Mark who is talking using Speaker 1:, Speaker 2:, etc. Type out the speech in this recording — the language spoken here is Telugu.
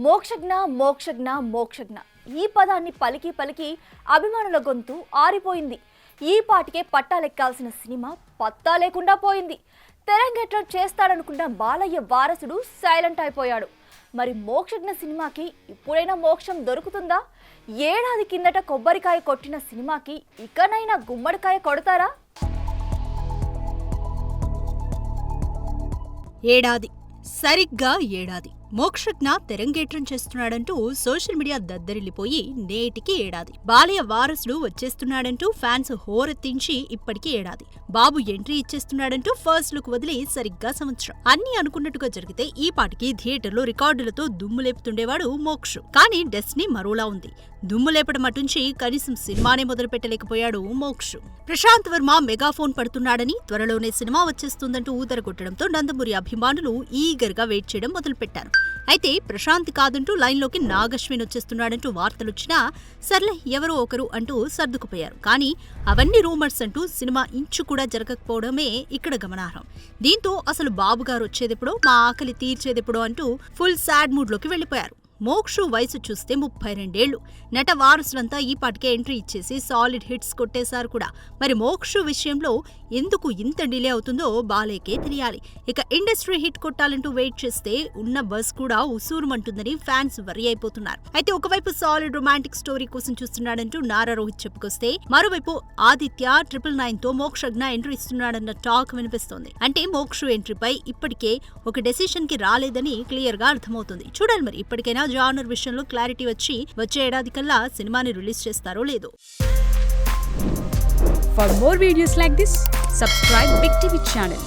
Speaker 1: మోక్షజ్ఞ మోక్షజ్ఞ మోక్షజ్ఞ ఈ పదాన్ని పలికి పలికి అభిమానుల గొంతు ఆరిపోయింది. ఈ పాటికే పట్టాలెక్కాల్సిన సినిమా పత్తా లేకుండా పోయింది. తెరంగేట్రం చేస్తాడనుకున్న బాలయ్య వారసుడు సైలెంట్ అయిపోయాడు. మరి మోక్షజ్ఞ సినిమాకి ఇప్పుడైనా మోక్షం దొరుకుతుందా? ఏడాది కిందట కొబ్బరికాయ కొట్టిన సినిమాకి ఇకనైనా గుమ్మడికాయ కొడతారా?
Speaker 2: ఏడాది, సరిగ్గా ఏడాది మోక్షజ్ఞ తెరంగేట్రం చేస్తున్నాడంటూ సోషల్ మీడియా దద్దరిల్లిపోయి నేటికి ఏడాది. బాలయ్య వారసుడు వచ్చేస్తున్నాడంటూ ఫ్యాన్స్ హోరెత్తించి ఇప్పటికీ ఏడాది. బాబు ఎంట్రీ ఇచ్చేస్తున్నాడంటూ ఫస్ట్ లుక్ వదిలి సరిగ్గా సంవత్సరం. అన్ని అనుకున్నట్టుగా జరిగితే ఈ పాటికి థియేటర్లో రికార్డులతో దుమ్ము లేపుతుండేవాడు మోక్షు. కానీ డెస్టినీ మరోలా ఉంది. దుమ్ము లేపడం అటుంచి కనీసం సినిమానే మొదలు పెట్టలేకపోయాడు మోక్షు. ప్రశాంత్ వర్మ మెగాఫోన్ పడుతున్నాడని, త్వరలోనే సినిమా వచ్చేస్తుందంటూ ఊదరగొట్టడంతో నందమూరి అభిమానులు ఈగర్ గా వెయిట్ చేయడం మొదలుపెట్టారు. అయితే ప్రశాంత్ కాదంటూ లైన్లోకి నాగశ్విన్ వచ్చేస్తున్నాడంటూ వార్తలొచ్చినా సర్లే ఎవరో ఒకరు అంటూ సర్దుకుపోయారు. కానీ అవన్నీ రూమర్స్ అంటూ సినిమా ఇంచు కూడా జరగకపోవడమే ఇక్కడ గమనార్హం. దీంతో అసలు బాబుగారు వచ్చేదెప్పుడో, మా ఆకలి తీర్చేదెప్పుడో అంటూ ఫుల్ సాడ్ మూడ్లోకి వెళ్లిపోయారు. మోక్షు వయసు చూస్తే 32 ఏళ్లు. నట వారసులంతా ఈ పాటికే ఎంట్రీ ఇచ్చేసి సాలిడ్ హిట్స్ కొట్టేశారు కూడా. మరి మోక్షు విషయంలో ఎందుకు ఇంత డిలే అవుతుందో బాలయ్యకే తెలియాలి. ఇక ఇండస్ట్రీ హిట్ కొట్టాలంటూ వెయిట్ చేస్తే ఉన్న బస్ కూడా ఉసూరుమంటుందని ఫ్యాన్స్ వరి అయిపోతున్నారు. అయితే ఒకవైపు సాలిడ్ రొమాంటిక్ స్టోరీ కోసం చూస్తున్నాడంటూ నారా రోహిత్ చెప్పుకొస్తే, మరోవైపు ఆదిత్య 999 తో మోక్షజ్ఞ ఎంట్రీ ఇస్తున్నాడన్న టాక్ వినిపిస్తోంది. అంటే మోక్షు ఎంట్రీపై ఇప్పటికే ఒక డెసిషన్ కి రాలేదని క్లియర్ గా అర్థమవుతుంది. చూడాలి మరి ఇప్పటికైనా జానర్ విషయంలో క్లారిటీ వచ్చే ఏడాది కల్లా సినిమాని రిలీజ్ చేస్తారో లేదో.
Speaker 3: For more videos like this, subscribe Big TV channel.